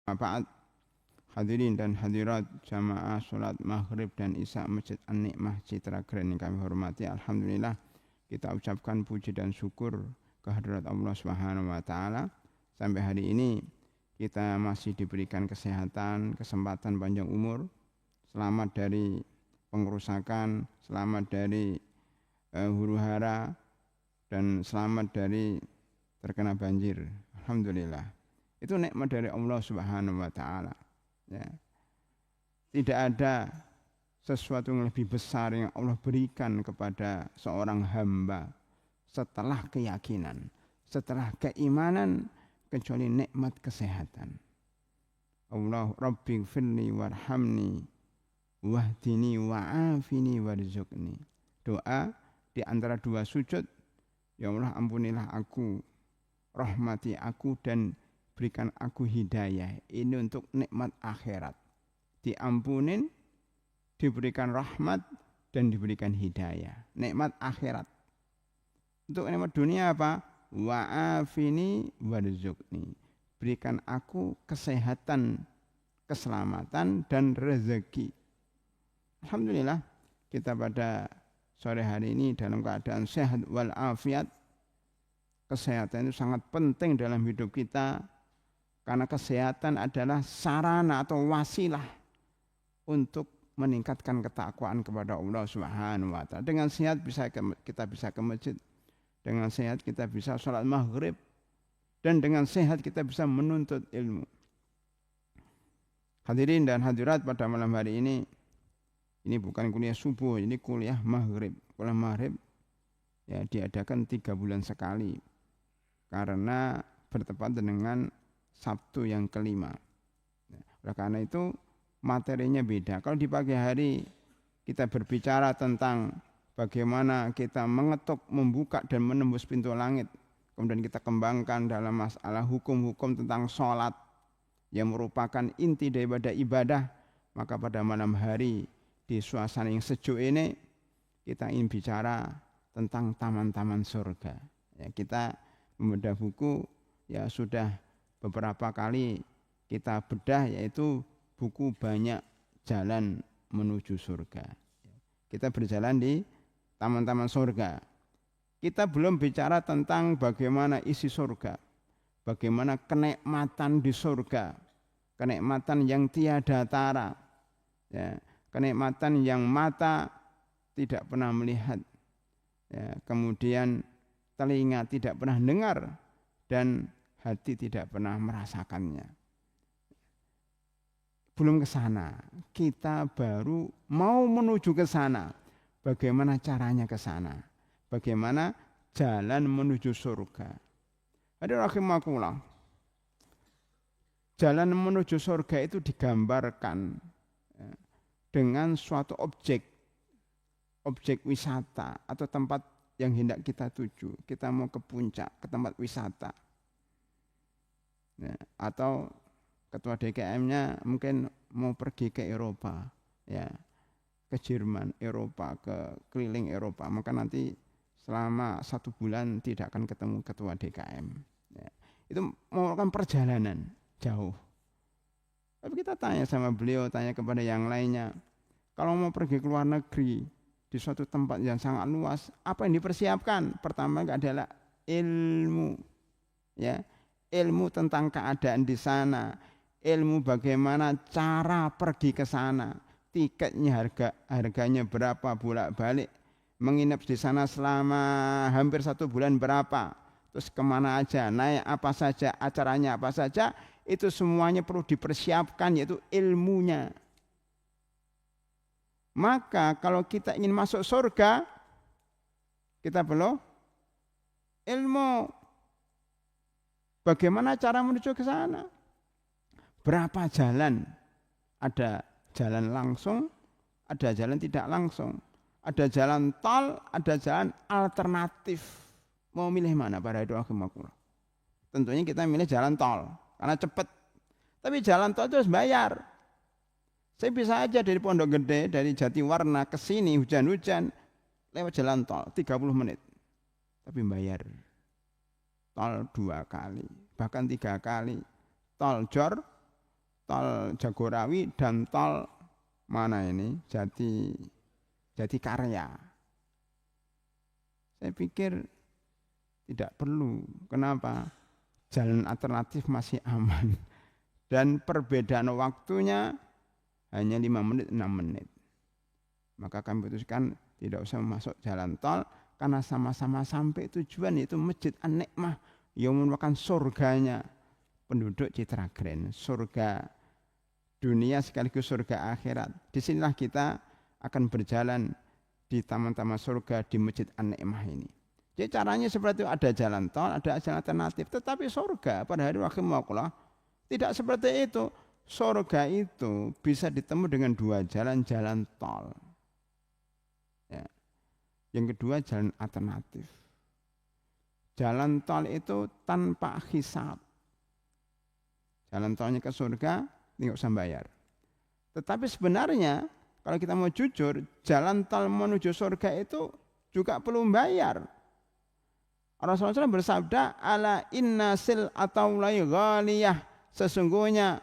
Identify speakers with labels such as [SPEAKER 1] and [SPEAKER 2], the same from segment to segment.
[SPEAKER 1] Ba'd, hadirin dan hadirat jamaah salat maghrib dan isya Masjid An-Nikmah Citra Grand yang kami hormati. Alhamdulillah kita ucapkan puji dan syukur kehadirat Allah Subhanahu wa taala. Sampai hari ini kita masih diberikan kesehatan, kesempatan panjang umur, selamat dari pengerusakan, selamat dari huru-hara, dan selamat dari terkena banjir. Alhamdulillah. Itu nikmat dari Allah Subhanahu wa taala. Ya. Tidak ada sesuatu yang lebih besar yang Allah berikan kepada seorang hamba setelah keyakinan, setelah keimanan, kecuali nikmat kesehatan. Allah Rabbi firli warhamni wahdini wa'afini warzuqni. Doa di antara dua sujud, ya Allah ampunilah aku, rahmati aku, dan berikan aku hidayah. Ini untuk nikmat akhirat. Diampunin, diberikan rahmat, dan diberikan hidayah. Nikmat akhirat. Untuk nikmat dunia apa? Wa'afini warzuqni. Berikan aku kesehatan, keselamatan, dan rezeki. Alhamdulillah kita pada sore hari ini dalam keadaan sehat walafiat. Kesehatan itu sangat penting dalam hidup kita. Karena kesehatan adalah sarana atau wasilah untuk meningkatkan ketakwaan kepada Allah Subhanahu wa taala. Dengan sehat kita bisa ke masjid. Dengan sehat kita bisa sholat maghrib. Dan dengan sehat kita bisa menuntut ilmu. Hadirin dan hadirat pada malam hari ini bukan kuliah subuh, ini kuliah maghrib. Kuliah maghrib ya diadakan 3 bulan sekali. Karena bertepatan dengan Sabtu yang kelima. Oleh karena itu materinya beda. Kalau di pagi hari kita berbicara tentang bagaimana kita mengetuk, membuka dan menembus pintu langit. Kemudian kita kembangkan dalam masalah hukum-hukum tentang sholat yang merupakan inti daripada ibadah. Maka pada malam hari di suasana yang sejuk ini kita ingin bicara tentang taman-taman surga. Ya, kita membedah buku ya sudah beberapa kali kita bedah, yaitu buku Banyak Jalan Menuju Surga. Kita berjalan di taman-taman surga. Kita belum bicara tentang bagaimana isi surga, bagaimana kenikmatan di surga, kenikmatan yang tiada tara, ya, kenikmatan yang mata tidak pernah melihat, ya, kemudian telinga tidak pernah dengar, dan hati tidak pernah merasakannya. Belum ke sana, kita baru mau menuju ke sana. Bagaimana caranya ke sana? Bagaimana jalan menuju surga? Hadirin rahimakumullah. Jalan menuju surga itu digambarkan dengan suatu objek wisata atau tempat yang hendak kita tuju. Kita mau ke puncak, ke tempat wisata. Ya, atau ketua DKM-nya mungkin mau pergi ke Eropa, ya, ke Jerman, Eropa, ke keliling Eropa, maka nanti selama 1 bulan tidak akan ketemu ketua DKM. Ya, itu melakukan perjalanan jauh. Tapi kita tanya sama beliau, tanya kepada yang lainnya, kalau mau pergi ke luar negeri di suatu tempat yang sangat luas, apa yang dipersiapkan? Pertama adalah ilmu, ya. Ilmu tentang keadaan di sana, ilmu bagaimana cara pergi ke sana, tiketnya harganya berapa, bolak-balik, menginap di sana selama hampir 1 bulan berapa, terus kemana aja, naik apa saja, acaranya apa saja, itu semuanya perlu dipersiapkan, yaitu ilmunya. Maka kalau kita ingin masuk surga, kita perlu ilmu. Bagaimana cara menuju ke sana? Berapa jalan? Ada jalan langsung, ada jalan tidak langsung. Ada jalan tol, ada jalan alternatif. Mau milih mana para hadirin rahimakumullah? Tentunya kita milih jalan tol, karena cepat. Tapi jalan tol itu harus bayar. Saya bisa aja dari Pondok Gede, dari Jatiwarna ke sini hujan-hujan, lewat jalan tol 30 menit. Tapi bayar. Tol 2 kali, bahkan 3 kali. Tol Jor, tol Jagorawi dan tol mana ini Jati Karya. Saya pikir tidak perlu. Kenapa? Jalan alternatif masih aman. Dan perbedaan waktunya hanya 5 menit, 6 menit. Maka kami putuskan tidak usah masuk jalan tol karena sama-sama sampai tujuan, yaitu Masjid An-Nikmah yang merupakan surganya penduduk Citragrend, surga dunia sekaligus surga akhirat. Disinilah kita akan berjalan di taman-taman surga di Masjid An-Nikmah ini. Jadi caranya seperti itu, ada jalan tol, ada jalan alternatif. Tetapi surga pada hari rahimakumullah tidak seperti itu. Surga itu bisa ditemu dengan 2 jalan tol. Ya. Yang kedua jalan alternatif. Jalan tol itu tanpa hisab. Jalan tolnya ke surga tidak usah bayar. Tetapi sebenarnya kalau kita mau jujur, jalan tol menuju surga itu juga perlu bayar. Rasulullah SAW bersabda, ala inna sil atau lai ghaliyah, sesungguhnya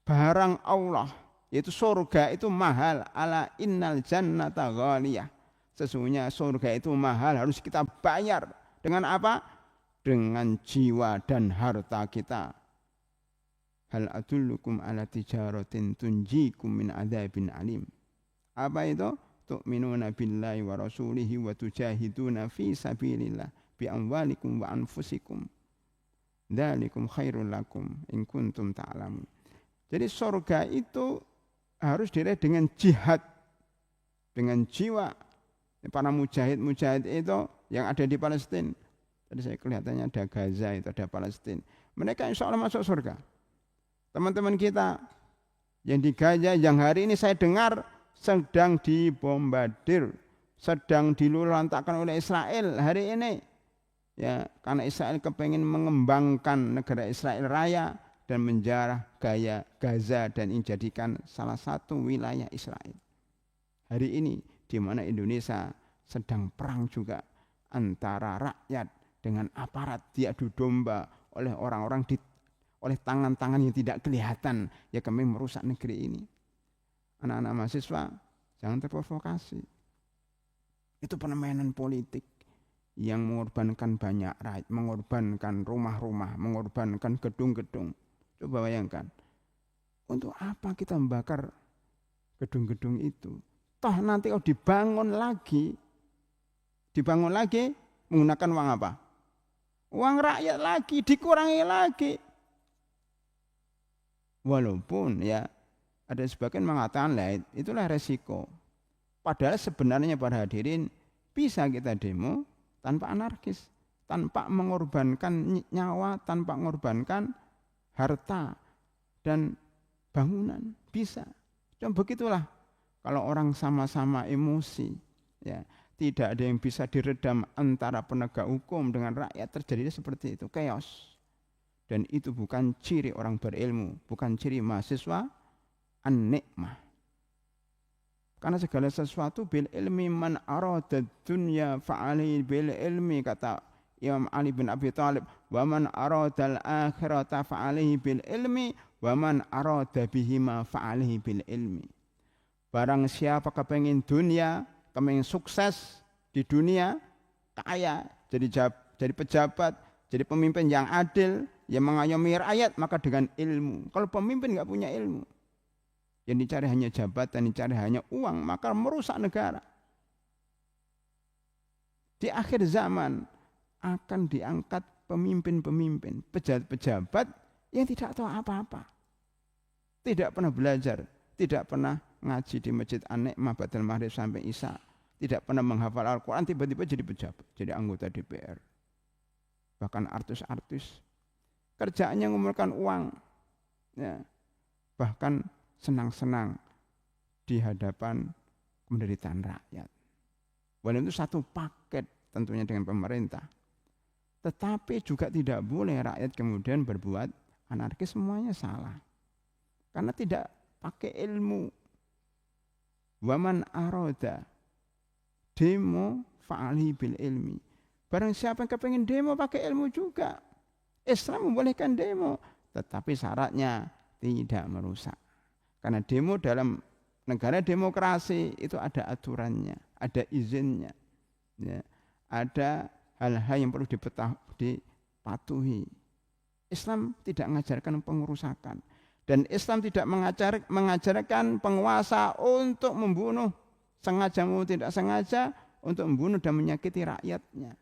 [SPEAKER 1] barang Allah, yaitu surga itu mahal. Ala innal jannata ghaliyah, sesungguhnya surga itu mahal, harus kita bayar. Dengan apa? Dengan jiwa dan harta kita. Hal adullukum ala tijaratin tunjikum min adzabin alim. Apa itu? Tu'minuna billahi wa rasulihi wa tujahiduna fi sabilillah bi amwalikum wa anfusikum. Dzalikum khairul lakum in kuntum ta'lamun. Jadi surga itu harus diraih dengan jihad, dengan jiwa. Para mujahid itu yang ada di Palestina. Tadi saya kelihatannya ada Gaza, itu ada Palestina. Mereka insya Allah masuk surga. Teman-teman kita yang di Gaza, yang hari ini saya dengar sedang dibombardir, sedang dilulantakkan oleh Israel hari ini. Ya, karena Israel kepengen mengembangkan negara Israel Raya dan menjarah Gaza dan dijadikan salah satu wilayah Israel. Hari ini di mana Indonesia sedang perang juga antara rakyat dengan aparat, diadu domba oleh orang-orang oleh tangan-tangan yang tidak kelihatan, ya kami merusak negeri ini. Anak-anak mahasiswa jangan terprovokasi. Itu permainan politik yang mengorbankan banyak rakyat, mengorbankan rumah-rumah, mengorbankan gedung-gedung. Coba bayangkan, untuk apa kita membakar gedung-gedung itu? Toh nanti kalau dibangun lagi menggunakan uang apa? Uang rakyat lagi, dikurangi lagi. Walaupun ya ada sebagian mengatakan lah itulah resiko. Padahal sebenarnya para hadirin bisa kita demo tanpa anarkis, tanpa mengorbankan nyawa, tanpa mengorbankan harta dan bangunan, bisa. Dan begitulah kalau orang sama-sama emosi, ya tidak ada yang bisa diredam antara penegak hukum dengan rakyat, terjadi seperti itu, chaos. Dan itu bukan ciri orang berilmu, bukan ciri mahasiswa an-nikmah. Karena segala sesuatu bil ilmi, man arada dunya fa'ali bil ilmi, kata Imam Ali bin Abi Thalib, wa man arada al-akhirata fa'alihi bil ilmi, wa man arada bihima fa'alihi bil ilmi. Barang siapa kepengin dunia, kepengin sukses di dunia, kaya, jadi pejabat, jadi pemimpin yang adil, yang mengayomi rakyat, maka dengan ilmu. Kalau pemimpin enggak punya ilmu, yang dicari hanya jabatan, dicari hanya uang, maka merusak negara. Di akhir zaman akan diangkat pemimpin-pemimpin, pejabat-pejabat yang tidak tahu apa-apa, tidak pernah belajar, tidak pernah ngaji di Masjid An-Nikmah Ba'dal Maghrib sampai Isya, tidak pernah menghafal Al-Quran, tiba-tiba jadi pejabat, jadi anggota DPR. Bahkan artis-artis kerjaannya mengumpulkan uang, ya, bahkan senang-senang di hadapan penderitaan rakyat. Walaupun itu satu paket tentunya dengan pemerintah, tetapi juga tidak boleh rakyat kemudian berbuat anarkis, semuanya salah karena tidak pakai ilmu. Waman aroda demo fa'ali bil ilmi. Barang siapa yang kepengen demo pakai ilmu juga. Islam membolehkan demo, tetapi syaratnya tidak merusak. Karena demo dalam negara demokrasi itu ada aturannya, ada izinnya, ya. Ada hal-hal yang perlu dipatuhi. Islam tidak mengajarkan pengerusakan, dan Islam tidak mengajarkan penguasa untuk membunuh sengaja maupun tidak sengaja, untuk membunuh dan menyakiti rakyatnya.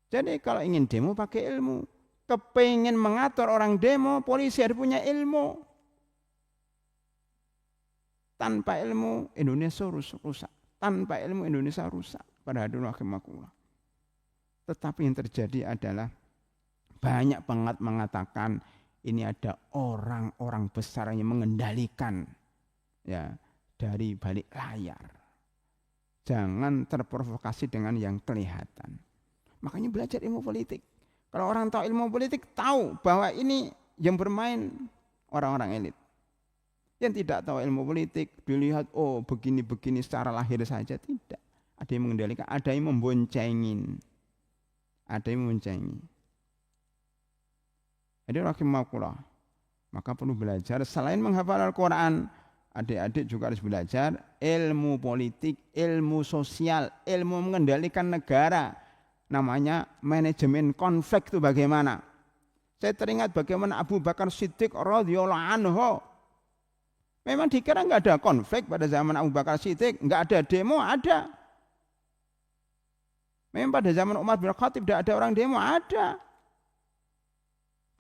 [SPEAKER 1] Jadi kalau ingin demo pakai ilmu, kepingin mengatur orang demo, polisi harus punya ilmu. Tanpa ilmu Indonesia rusak. Tanpa ilmu Indonesia rusak. Pada hadul rahimakumullah. Tetapi yang terjadi adalah banyak pengat mengatakan ini ada orang-orang besar yang mengendalikan, ya, dari balik layar. Jangan terprovokasi dengan yang kelihatan. Makanya belajar ilmu politik. Kalau orang tahu ilmu politik, tahu bahwa ini yang bermain orang-orang elit. Yang tidak tahu ilmu politik, dilihat, oh begini-begini secara lahir saja, tidak. Ada yang mengendalikan, ada yang memboncengin. Ada yang memboncengin. Jadi rahimakumullah, maka perlu belajar. Selain menghafal Al-Quran, adik-adik juga harus belajar ilmu politik, ilmu sosial, ilmu mengendalikan negara. Namanya manajemen konflik itu bagaimana. Saya teringat bagaimana Abu Bakar Siddiq radhiyallahu anhu. Memang dikira enggak ada konflik pada zaman Abu Bakar Siddiq, enggak ada demo, ada. Memang pada zaman Umar bin Khattab tidak ada orang demo, ada.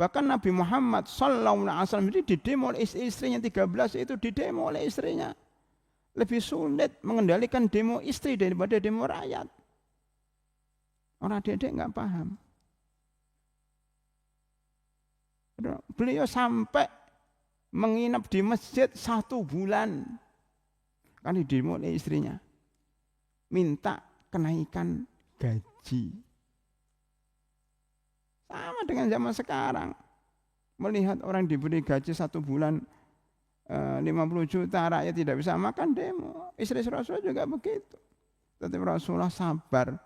[SPEAKER 1] Bahkan Nabi Muhammad sallallahu alaihi wasallam itu didemo oleh istrinya 13 itu didemo oleh istrinya. Lebih sulit mengendalikan demo istri daripada demo rakyat. Orang adik-adik enggak paham. Beliau sampai menginap di masjid 1 bulan. Kan didemo oleh istrinya. Minta kenaikan gaji. Sama dengan zaman sekarang. Melihat orang diberi gaji 1 bulan 50 juta, rakyat tidak bisa makan, demo. Istri Rasulullah juga begitu. Tetapi Rasulullah sabar.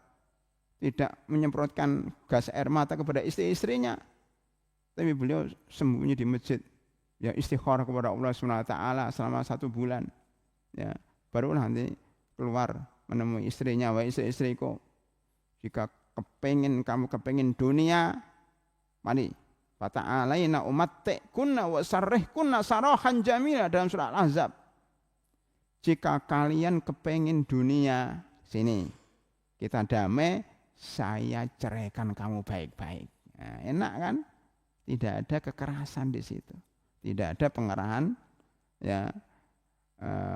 [SPEAKER 1] Tidak menyemprotkan gas air mata kepada istri-istrinya. Tapi beliau sembunyi di masjid. Ya, istikharah kepada Allah SWT selama 1 bulan. Ya, barulah nanti keluar menemui istrinya. Wahai istri-istriku, jika kamu kepengin dunia, mari fata'alaina umatti'kunna wa sarrihkunna sarahan jamila dalam surah Al-Ahzab. Jika kalian kepengin dunia, sini kita damai, saya ceraikan kamu baik-baik. Nah, enak kan? Tidak ada kekerasan di situ. Tidak ada pengerahan, ya,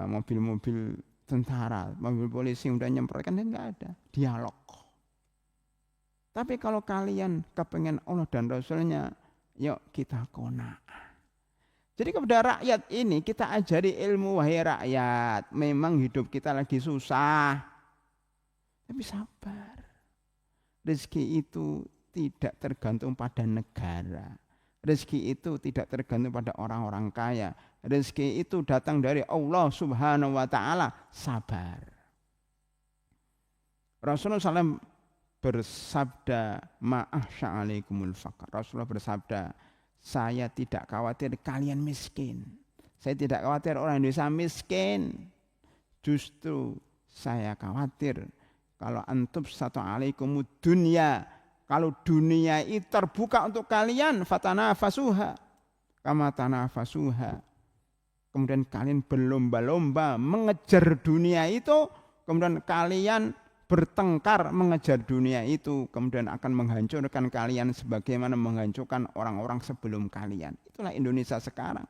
[SPEAKER 1] mobil-mobil tentara, mobil polisi udah nyemprotkan, enggak ada. Dialog. Tapi kalau kalian kepengen Allah dan Rasulnya, yuk kita qanaah. Jadi kepada rakyat ini kita ajari ilmu, wahai rakyat. Memang hidup kita lagi susah, tapi sabar. Rezeki itu tidak tergantung pada negara. Rezeki itu tidak tergantung pada orang-orang kaya. Rezeki itu datang dari Allah Subhanahu wa ta'ala. Sabar. Rasulullah SAW bersabda, ma'ahsya'alaikumul faqr. Rasulullah bersabda, saya tidak khawatir kalian miskin. Saya tidak khawatir orang Indonesia miskin. Justru saya khawatir kalau antum satu alaikumud dunya, kalau dunia itu terbuka untuk kalian, fatanafasuha kama tanafasuha. Kemudian kalian berlomba-lomba mengejar dunia itu, kemudian kalian bertengkar mengejar dunia itu, kemudian akan menghancurkan kalian sebagaimana menghancurkan orang-orang sebelum kalian. Itulah Indonesia sekarang.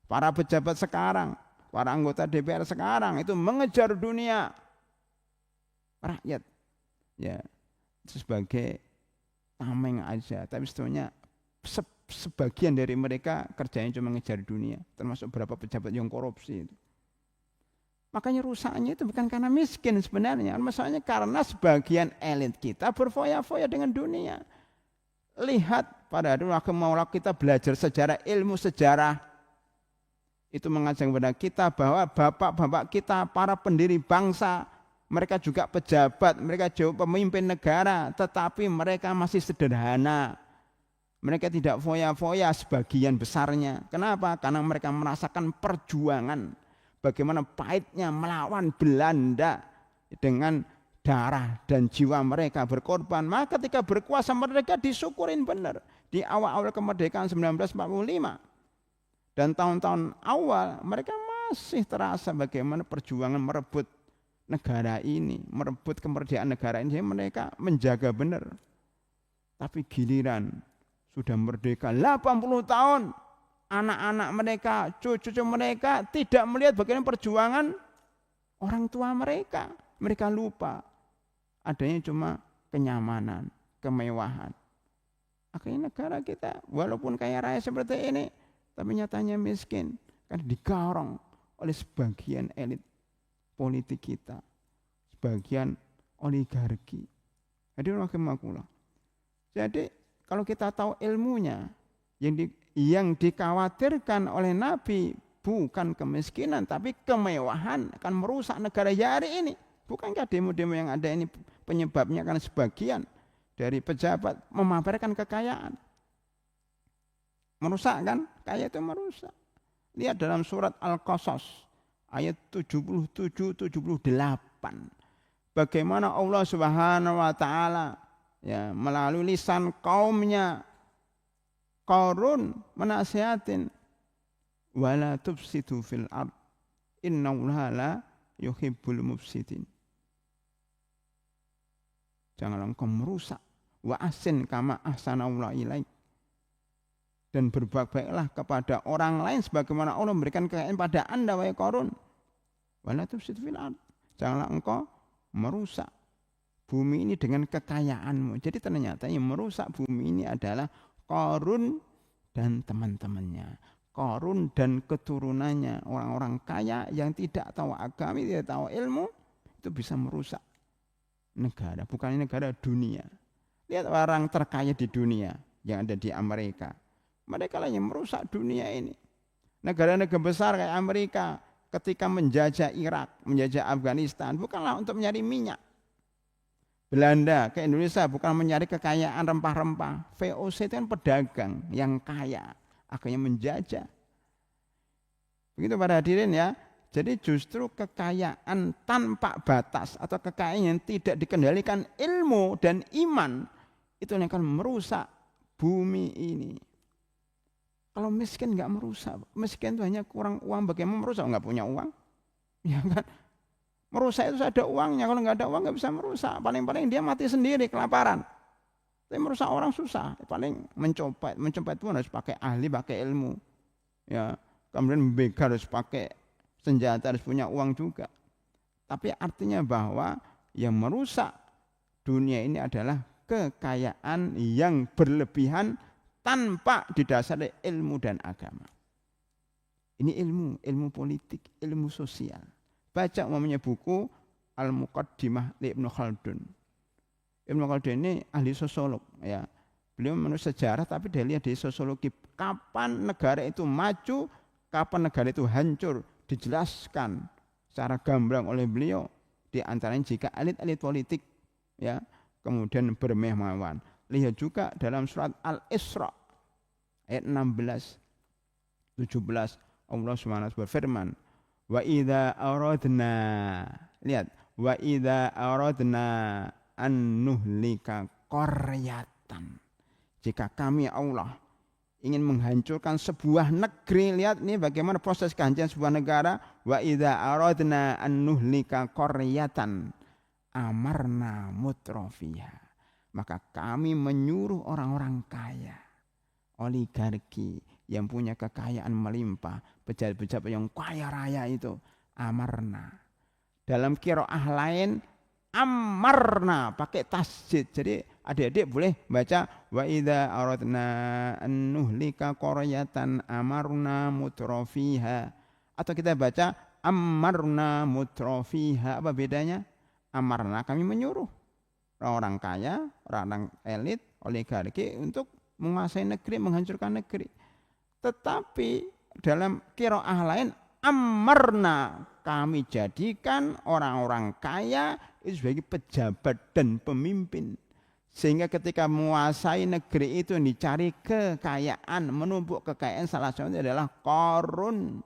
[SPEAKER 1] Para pejabat sekarang, para anggota DPR sekarang itu mengejar dunia. Rakyat, ya, sebagai tameng aja, tapi sebetulnya sebagian dari mereka kerjanya cuma mengejar dunia, termasuk beberapa pejabat yang korupsi itu. Makanya rusaknya itu bukan karena miskin sebenarnya, masalahnya karena sebagian elit kita berfoya-foya dengan dunia. Lihat pada dulu Maula kita belajar sejarah, ilmu sejarah itu mengajar kepada kita bahwa bapak-bapak kita, para pendiri bangsa, mereka juga pejabat, mereka juga pemimpin negara, tetapi mereka masih sederhana. Mereka tidak foya-foya sebagian besarnya. Kenapa? Karena mereka merasakan perjuangan. Bagaimana pahitnya melawan Belanda dengan darah dan jiwa mereka berkorban. Maka ketika berkuasa mereka disyukurin benar. Di awal-awal kemerdekaan 1945. Dan tahun-tahun awal mereka masih terasa bagaimana perjuangan merebut negara ini. Merebut kemerdekaan negara ini. Mereka menjaga benar. Tapi giliran sudah merdeka 80 tahun. Anak-anak mereka, cucu-cucu mereka tidak melihat bagaimana perjuangan orang tua mereka. Mereka lupa. Adanya cuma kenyamanan, kemewahan. Akhirnya negara kita walaupun kaya raya seperti ini, tapi nyatanya miskin. Karena digarong oleh sebagian elit politik kita. Sebagian oligarki. Jadi kalau kita tahu ilmunya, yang dikhawatirkan oleh Nabi bukan kemiskinan, tapi kemewahan akan merusak negara hari ini. Bukankah demo-demo yang ada ini penyebabnya karena sebagian dari pejabat memamerkan kekayaan? Merusak kan? Kaya itu merusak. Lihat dalam surat Al-Qasas ayat 77-78. Bagaimana Allah Subhanahu wa taala ya melalui lisan kaumnya Qarun menasihatin wala tufsidu fil ard innallaha la yuhibbul mufsidin. Janganlah engkau merusak wa ahsin kama ahsanallahu ilaik, dan berbaik-baiklah kepada orang lain sebagaimana Allah memberikan kekayaan pada Anda wahai Qarun. Wala tufsidu fil ard, janganlah engkau merusak bumi ini dengan kekayaanmu. Jadi ternyata yang merusak bumi ini adalah Qarun dan teman-temannya. Qarun dan keturunannya. Orang-orang kaya yang tidak tahu agama, tidak tahu ilmu, itu bisa merusak negara. Bukan negara, dunia. Lihat orang terkaya di dunia yang ada di Amerika. Mereka lah yang merusak dunia ini. Negara-negara besar kayak Amerika ketika menjajah Irak, menjajah Afghanistan, bukanlah untuk mencari minyak. Belanda ke Indonesia bukan mencari kekayaan rempah-rempah. VOC itu kan pedagang yang kaya, akhirnya menjajah. Begitu para hadirin ya. Jadi justru kekayaan tanpa batas atau kekayaan yang tidak dikendalikan ilmu dan iman itu yang akan merusak bumi ini. Kalau miskin nggak merusak, miskin itu hanya kurang uang. Bagaimana merusak? Nggak punya uang, ya kan? Merusak itu ada uangnya, kalau nggak ada uang nggak bisa merusak. Paling-paling dia mati sendiri kelaparan. Tapi merusak orang susah. Paling mencopet pun harus pakai ahli, pakai ilmu. Ya, kemudian membegal harus pakai senjata, harus punya uang juga. Tapi artinya bahwa yang merusak dunia ini adalah kekayaan yang berlebihan tanpa didasari ilmu dan agama. Ini ilmu politik, ilmu sosial. Baca umumnya buku Al-Muqaddimah li Ibnu Khaldun. Ibnu Khaldun ini ahli sosiolog ya. Beliau menulis sejarah tapi dia lihat di sosiologi kapan negara itu maju, kapan negara itu hancur, dijelaskan secara gamblang oleh beliau. Di antaranya jika elit-elit politik ya kemudian bermehmawan. Lihat juga dalam surat Al-Isra ayat 16 17 Allah SWT berfirman, wa idza aradna, lihat, wa idza aradna an nuhlika qaryatan, jika kami Allah ingin menghancurkan sebuah negeri, lihat ini bagaimana proses kehancuran sebuah negara. Wa idza aradna an nuhlika qaryatan amarna mutrafiha, maka kami menyuruh orang-orang kaya, oligarki yang punya kekayaan melimpah, pejabat-pejabat yang kaya raya itu, amarna. Dalam qiraah lain amarna pakai tasjid. Jadi adik-adik boleh baca wa idza aradna an nuhlika qaryatan amarna mutrafiha, atau kita baca amarna mutrafiha. Apa bedanya? Amarna kami menyuruh orang kaya, orang elit, oligarki untuk menguasai negeri, menghancurkan negeri. Tetapi dalam qiraah lain amarna, kami jadikan orang-orang kaya itu sebagai pejabat dan pemimpin, Sehingga ketika menguasai negeri itu dicari kekayaan, menumpuk kekayaan, salah satunya adalah Qarun.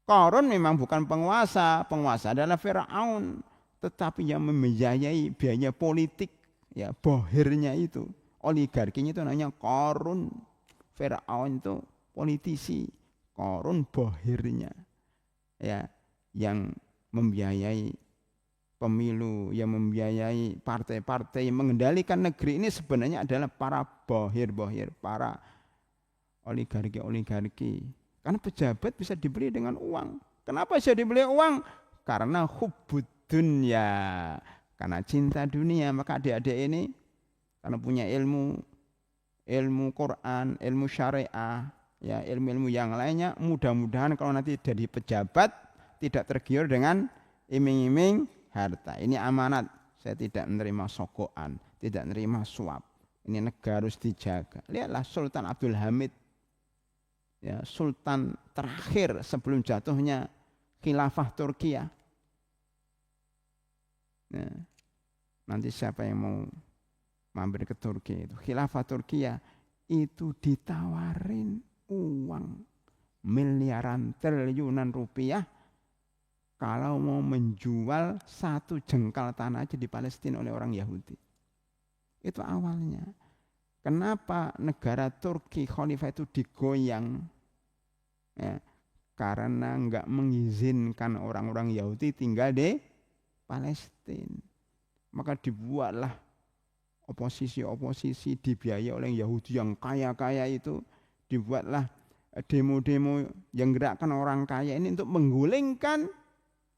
[SPEAKER 1] Qarun memang bukan penguasa, penguasa adalah Firaun, tetapi yang membiayai biaya politik, ya bohirnya itu, oligarkinya itu namanya Qarun. Firaun itu politisi, Qarun bohirnya, ya, yang membiayai pemilu, yang membiayai partai-partai, yang mengendalikan negeri ini sebenarnya adalah para bohir-bohir, para oligarki-oligarki. Karena pejabat bisa dibeli dengan uang. Kenapa bisa dibeli uang? Karena hubbud dunya, karena cinta dunia. Maka adik-adik ini karena punya ilmu Quran, ilmu syariah, ya ilmu-ilmu yang lainnya, mudah-mudahan kalau nanti jadi pejabat tidak tergiur dengan iming-iming harta. Ini amanat. Saya tidak menerima sokoan, tidak menerima suap. Ini negara harus dijaga. Lihatlah Sultan Abdul Hamid, ya, sultan terakhir sebelum jatuhnya khilafah Turkiya. Nah, nanti siapa yang mau mampir ke Turki itu, khilafah Turkiya itu ditawarin uang miliaran triliunan rupiah kalau mau menjual satu jengkal tanah aja di Palestina oleh orang Yahudi. Itu awalnya. Kenapa negara Turki khalifah itu digoyang? Ya, karena enggak mengizinkan orang-orang Yahudi tinggal di Palestina. Maka dibuatlah oposisi-oposisi dibiayai oleh Yahudi yang kaya-kaya itu, dibuatlah demo-demo yang gerakkan orang kaya ini untuk menggulingkan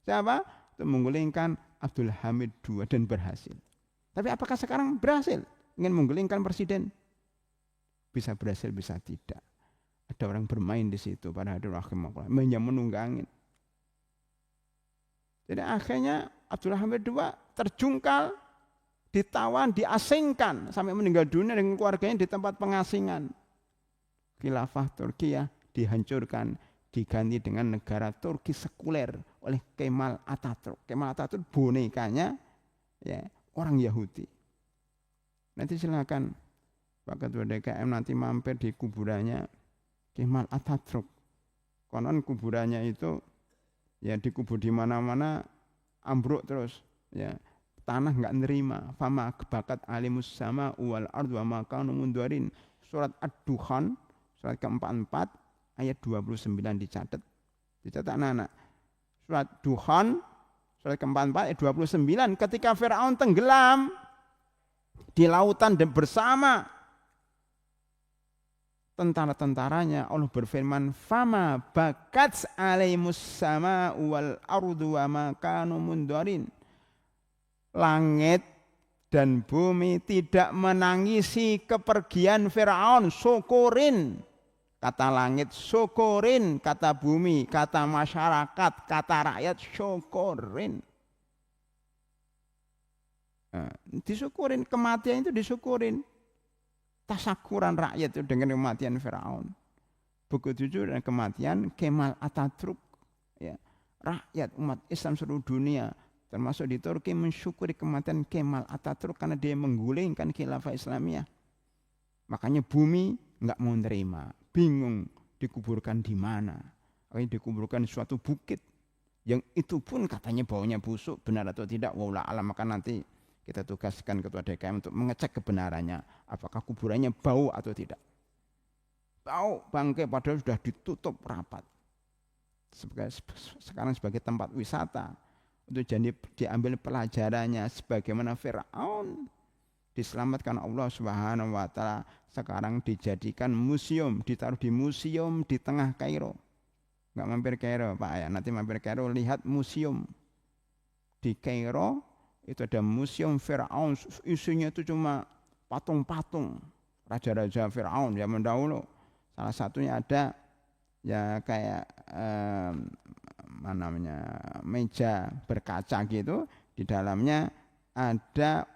[SPEAKER 1] siapa? Untuk menggulingkan Abdul Hamid II dan berhasil. Tapi apakah sekarang berhasil ingin menggulingkan presiden? Bisa berhasil, bisa tidak. Ada orang bermain di situ pada hadirin rahimakumullah, menunggangin. Jadi akhirnya Abdul Hamid II terjungkal, ditawan, diasingkan sampai meninggal dunia dengan keluarganya di tempat pengasingan. Khilafah Turkiya dihancurkan, diganti dengan negara Turki sekuler oleh Kemal Atatürk. Kemal Atatürk bonekanya, ya, orang Yahudi. Nanti silakan Pak Ketua DKM nanti mampir di kuburannya Kemal Atatürk. Konon kuburannya itu ya dikubur di mana-mana ambruk terus, ya. Tanah enggak nerima. Fama bakat alimus sama wal ardu wa ma kanu mundurin. Surat Ad-Dukhan surat ke-44 ayat 29 dicatat. Dicatat anak-anak. Surat Dukhan surat ke-44 ayat 29, ketika Firaun tenggelam di lautan dan bersama tentara-tentaranya, Allah berfirman, "Fama bakat alaimus sama wal ardu wa ma kanu mundurin." Langit dan bumi tidak menangisi kepergian Firaun, syukurin. Kata langit syukurin, kata bumi, kata masyarakat, kata rakyat syukurin. Nah, disyukurin, kematian itu disyukurin. Tasakuran rakyat itu dengan kematian Firaun. Begitu juga dengan kematian Kemal Atatürk. Ya, rakyat umat Islam seluruh dunia termasuk di Turki mensyukuri kematian Kemal Atatürk karena dia menggulingkan khilafah Islamiyah. Makanya bumi enggak mau nerima, bingung dikuburkan di mana. Akhirnya dikuburkan di suatu bukit yang itu pun katanya baunya busuk, benar atau tidak wallahu alam. Maka nanti kita tugaskan Ketua DKM untuk mengecek kebenarannya, apakah kuburannya bau atau tidak. Bau bangkai padahal sudah ditutup rapat. Sekarang sebagai tempat wisata. Untuk jadi diambil pelajarannya sebagaimana Firaun diselamatkan Allah Subhanahu wa taala, sekarang dijadikan museum, ditaruh di museum di tengah Kairo. Enggak mampir Kairo, Pak ya. Nanti mampir Kairo lihat museum. Di Kairo itu ada museum Firaun, isinya itu cuma patung-patung raja-raja Firaun zaman dahulu. Salah satunya ada ya kayak meja berkaca gitu, di dalamnya ada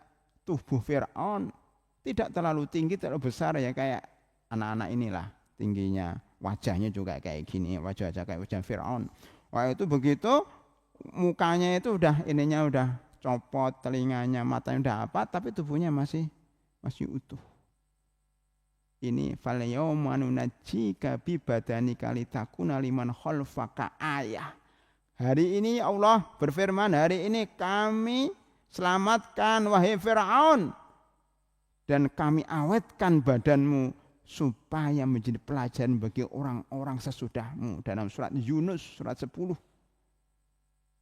[SPEAKER 1] tubuh Firaun, tidak terlalu tinggi, terlalu besar ya, kayak anak-anak inilah tingginya, wajahnya juga kayak gini, wajah kayak wajah Firaun. Wah itu begitu mukanya itu udah ininya udah copot telinganya, matanya udah apa, tapi tubuhnya masih utuh. Ini fal yauma nunajjika bi badanika litakuna liman khalfaka ayah. Hari ini Allah berfirman, hari ini kami selamatkan wahai Fir'aun dan kami awetkan badanmu supaya menjadi pelajaran bagi orang-orang sesudahmu. Dalam surat Yunus surat 10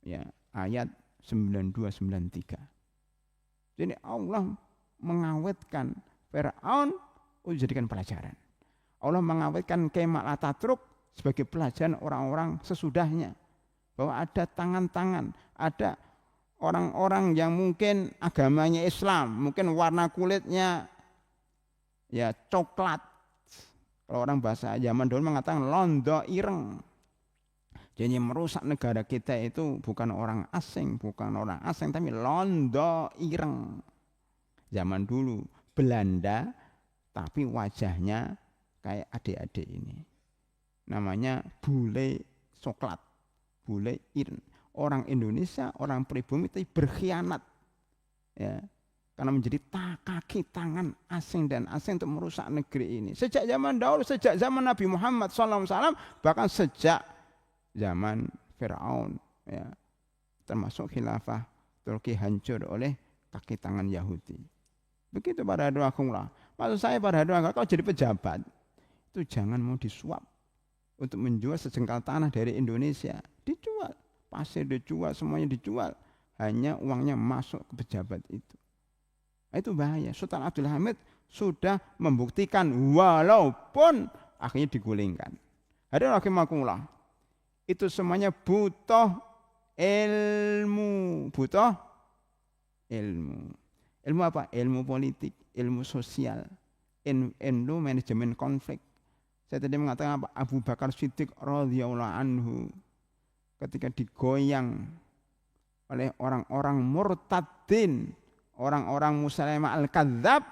[SPEAKER 1] ya, ayat 92-93. Jadi Allah mengawetkan Fir'aun untuk dijadikan pelajaran. Allah mengawetkan Kemal Ataturk sebagai pelajaran orang-orang sesudahnya. Bahwa ada tangan-tangan, ada orang-orang yang mungkin agamanya Islam, mungkin warna kulitnya ya coklat. Kalau orang bahasa zaman dulu mengatakan londo ireng. Jadi merusak negara kita itu bukan orang asing, tapi londo ireng. Zaman dulu Belanda, tapi wajahnya kayak adik-adik ini. Namanya bule coklat, bule ireng. Orang Indonesia, orang pribumi itu berkhianat. Ya, karena menjadi kaki tangan asing dan asing untuk merusak negeri ini. Sejak zaman dahulu, sejak zaman Nabi Muhammad SAW, bahkan sejak zaman Fir'aun, ya, termasuk khilafah Turki hancur oleh kaki tangan Yahudi. Begitu para hadirin. Maksud saya para hadirin, kalau jadi pejabat itu jangan mau disuap untuk menjual sejengkal tanah dari Indonesia. Dijual, pasir dijual, semuanya dijual. Hanya uangnya masuk ke pejabat itu. Itu bahaya. Sultan Abdul Hamid sudah membuktikan walaupun akhirnya digulingkan. Hadirin rahimakumullah. Itu semuanya butuh ilmu. Butuh ilmu. Ilmu apa? Ilmu politik, ilmu sosial, ilmu manajemen konflik. Saya tadi mengatakan apa? Abu Bakar Siddiq radhiyallahu anhu ketika digoyang oleh orang-orang murtadin, orang-orang Musailamah al-Kadzdzab,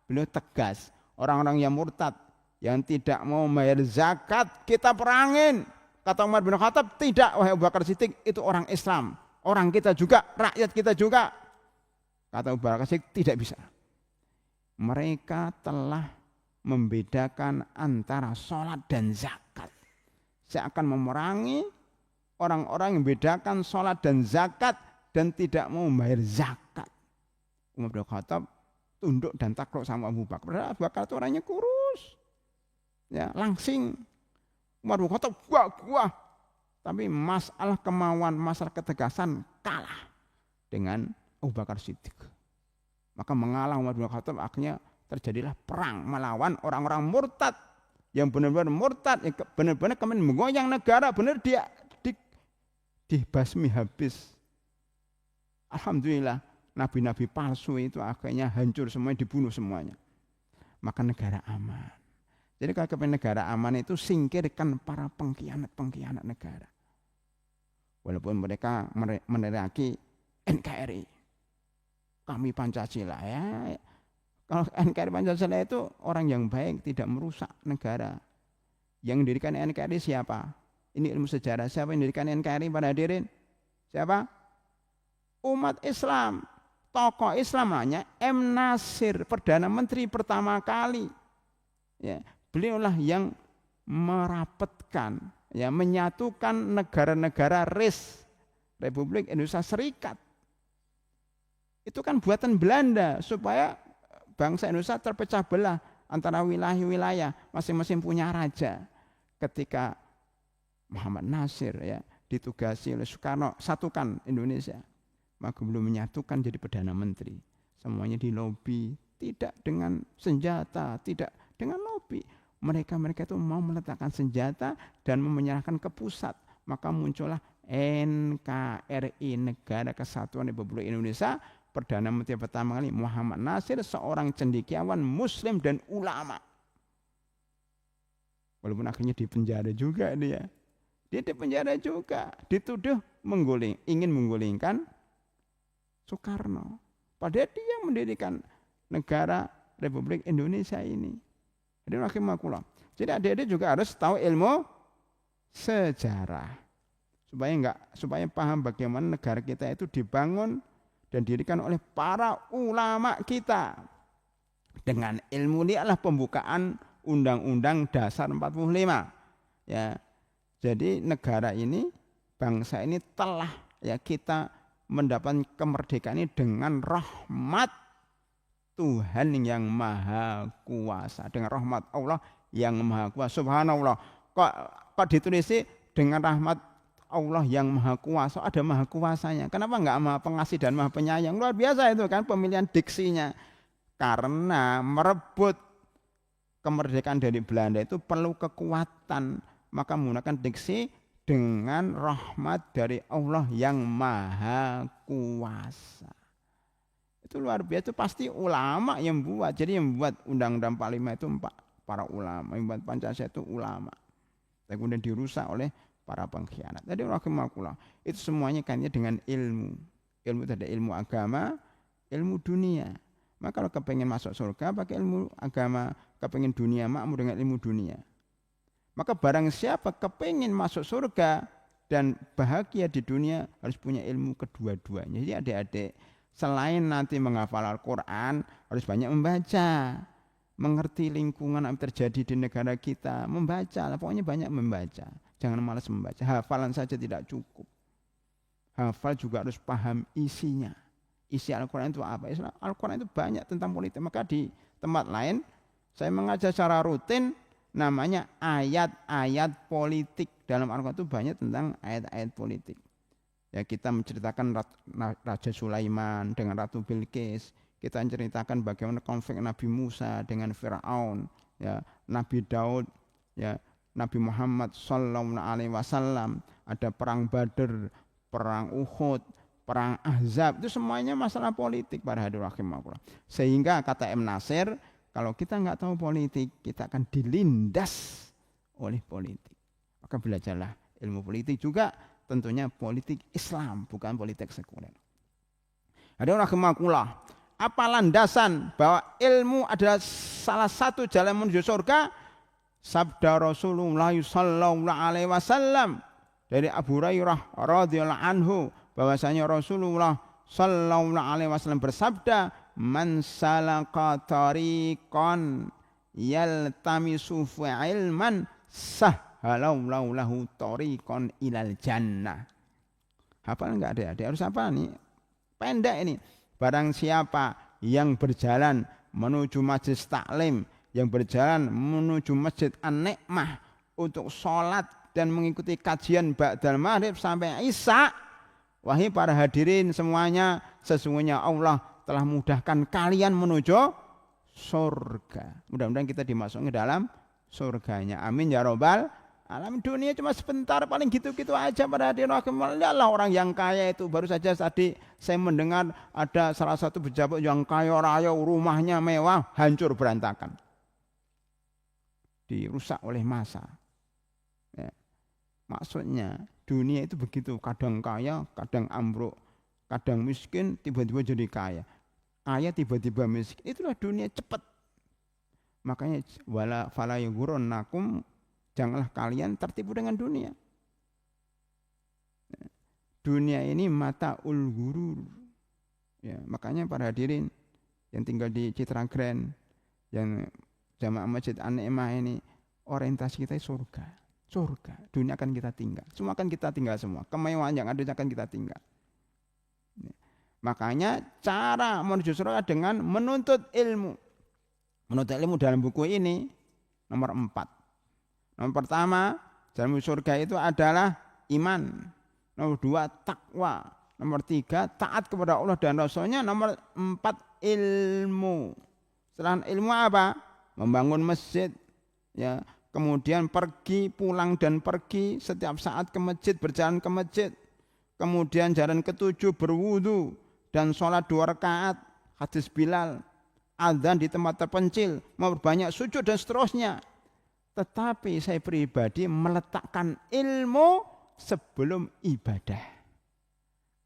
[SPEAKER 1] beliau tegas, orang-orang yang murtad, yang tidak mau bayar zakat, kita perangin. Kata Umar bin Khattab, tidak wahai Abu Bakar Siddiq, itu orang Islam, orang kita juga, rakyat kita juga. Kata Abu Bakar Siddiq, tidak bisa. Mereka telah membedakan antara sholat dan zakat. Saya akan memerangi orang-orang yang membedakan sholat dan zakat dan tidak mau membayar zakat. Umar bin Khattab tunduk dan takluk sama Abu Bakar. Padahal Abu Bakar itu orangnya kurus, ya, langsing. Umar bin Khattab gua. Tapi masalah kemauan, masalah ketegasan kalah dengan Abu Bakar Siddiq. Maka mengalah Umar bin Khattab, akhirnya terjadilah perang melawan orang-orang murtad yang benar-benar murtad, yang benar-benar kemudian menggoyang negara, benar dia dibasmi habis. Alhamdulillah, nabi-nabi palsu itu akhirnya hancur semuanya, dibunuh semuanya. Maka negara aman. Jadi kalau kepengen negara aman itu singkirkan para pengkhianat negara. Walaupun mereka meneriaki NKRI. Kami Pancasila, ya. Kalau NKRI Pancasila itu orang yang baik, tidak merusak negara. Yang mendirikan NKRI siapa? Ini ilmu sejarah. Siapa yang mendirikan NKRI pada hadirin? Siapa? Umat Islam. Tokoh Islam namanya M. Nasir, Perdana Menteri pertama kali. Ya, beliaulah yang merapatkan, ya, menyatukan negara-negara RIS, Republik Indonesia Serikat. Itu kan buatan Belanda supaya bangsa Indonesia terpecah belah antara wilayah-wilayah, masing-masing punya raja. Ketika Muhammad Nasir, ya, ditugasi oleh Soekarno satukan Indonesia, maka belum menyatukan jadi Perdana Menteri. Semuanya dilobi, tidak dengan senjata, tidak dengan lobi. Mereka itu mau meletakkan senjata dan menyerahkan ke pusat. Maka muncullah NKRI, Negara Kesatuan Republik Indonesia. Perdana Menteri pertama kali Muhammad Nasir, seorang cendekiawan Muslim dan ulama. Walaupun akhirnya dipenjara juga dia. Dia dipenjara juga, dituduh ingin menggulingkan Soekarno. Padahal dia mendirikan negara Republik Indonesia ini. Jadi adik-adik juga harus tahu ilmu sejarah supaya paham bagaimana negara kita itu dibangun dan didirikan oleh para ulama kita. Dengan ilmu ini adalah pembukaan Undang-Undang Dasar 45. Ya. Jadi negara ini, bangsa ini telah ya kita mendapat kemerdekaan ini dengan rahmat Tuhan yang Maha Kuasa, dengan rahmat Allah yang Maha Kuasa. Subhanallah. Kok ditulis dengan rahmat Allah yang Maha Kuasa, ada Maha Kuasanya. Kenapa enggak Maha Pengasih dan Maha Penyayang? Luar biasa itu kan pemilihan diksinya. Karena merebut kemerdekaan dari Belanda itu perlu kekuatan, maka menggunakan diksi dengan rahmat dari Allah yang Maha Kuasa. Itu luar biasa, itu pasti ulama yang buat. Jadi yang buat Undang-Undang 45 itu para ulama, yang buat Pancasila itu ulama. Dan kemudian dirusak oleh para pengkhianat. Jadi rahimakumullah, itu semuanya kaitannya dengan ilmu. Ilmu itu ada ilmu agama, ilmu dunia. Maka kalau kepengen masuk surga pakai ilmu agama, kepengen dunia makmur dengan ilmu dunia. Maka barang siapa kepengen masuk surga dan bahagia di dunia harus punya ilmu kedua-duanya. Jadi adik-adik, selain nanti menghafal Al-Quran, harus banyak membaca, mengerti lingkungan yang terjadi di negara kita, membaca, pokoknya banyak membaca. Jangan malas membaca, hafalan saja tidak cukup. Hafal juga harus paham isinya. Isi Al-Quran itu apa? Al-Quran itu banyak tentang politik. Maka di tempat lain saya mengajar secara rutin namanya ayat-ayat politik. Dalam Al-Quran itu banyak tentang ayat-ayat politik. Ya, kita menceritakan Raja Sulaiman dengan Ratu Bilqis. Kita menceritakan bagaimana konflik Nabi Musa dengan Fir'aun, ya, Nabi Daud, ya, Nabi Muhammad sallallahu alaihi wasallam, ada perang Badr, perang Uhud, perang Ahzab, itu semuanya masalah politik para hadirin rahimakumullah. Sehingga kata M. Nasir, kalau kita nggak tahu politik, kita akan dilindas oleh politik. Maka belajarlah ilmu politik juga, tentunya politik Islam, bukan politik sekuler. Hadirin rahimakumullah, apa landasan bahwa ilmu adalah salah satu jalan menuju surga? Sabda Rasulullah sallallahu alaihi wasallam dari Abu Hurairah radhiyallahu anhu, bahwasanya Rasulullah sallallahu alaihi wasallam bersabda, "Man salaka tariqan yaltamisu fi ilman sahhalallahu lahu tariqan ilal jannah." Hafal enggak Adik-adik? Harus apa nih? Pendek ini. Barang siapa yang berjalan menuju majelis taklim, yang berjalan menuju Masjid An-Nikmah untuk sholat dan mengikuti kajian ba'dal maghrib sampai isya, wahai para hadirin semuanya, sesungguhnya Allah telah mudahkan kalian menuju surga. Mudah-mudahan kita dimasukkan ke dalam surganya. Amin ya robbal alamin. Dunia cuma sebentar, paling gitu-gitu aja pada hadirin. Lihatlah orang yang kaya itu. Baru saja tadi saya mendengar ada salah satu pejabat yang kaya raya, rumahnya mewah, hancur berantakan, dirusak oleh massa. Ya. Maksudnya dunia itu begitu, kadang kaya, kadang ambruk, kadang miskin, tiba-tiba jadi kaya, kaya tiba-tiba miskin. Itulah dunia cepat. Makanya wala fala yughurrannakum, janganlah kalian tertipu dengan dunia. Dunia ini mataul ghurur. Ya, makanya para hadirin yang tinggal di Citra Grand, yang jamaah Masjid An-Nikmah ini, orientasi kita surga. Surga, dunia akan kita tinggal. Semua akan kita tinggal semua. Kemewahan yang ada akan kita tinggal. Makanya cara menuju surga dengan menuntut ilmu. Menuntut ilmu dalam buku ini nomor 4. Nomor pertama, dalam surga itu adalah iman. Nomor 2, takwa. Nomor 3, taat kepada Allah dan Rasulnya. Nomor 4, ilmu. Selain ilmu apa? Membangun masjid, ya, kemudian pergi, pulang dan pergi setiap saat ke masjid, berjalan ke masjid. Kemudian jalan ke-7 berwudu dan sholat 2 rakaat, hadis Bilal, adzan di tempat terpencil, memperbanyak sujud dan seterusnya. Tetapi saya pribadi meletakkan ilmu sebelum ibadah.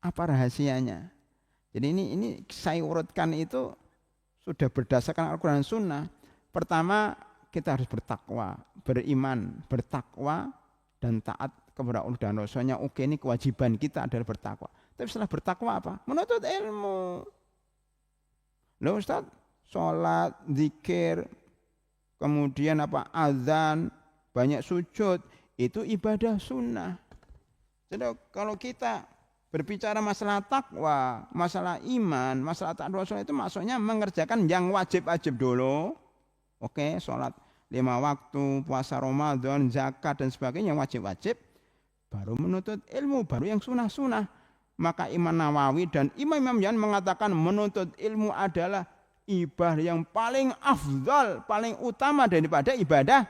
[SPEAKER 1] Apa rahasianya? Jadi ini saya urutkan itu sudah berdasarkan Al-Quran dan Sunnah. Pertama, kita harus bertakwa, beriman, bertakwa dan taat kepada Allah dan Rasulnya. Oke, ini kewajiban kita adalah bertakwa. Tapi setelah bertakwa apa? Menuntut ilmu. Loh Ustaz, sholat, zikir, kemudian apa azan, banyak sujud, itu ibadah sunnah. Jadi kalau kita berbicara masalah takwa, masalah iman, masalah takwa itu maksudnya mengerjakan yang wajib-wajib dulu. Oke, sholat 5 waktu, puasa Ramadan, zakat dan sebagainya yang wajib-wajib. Baru menuntut ilmu, baru yang sunnah-sunnah. Maka Imam Nawawi dan Imam Yan mengatakan menuntut ilmu adalah ibadah yang paling afdal, paling utama daripada ibadah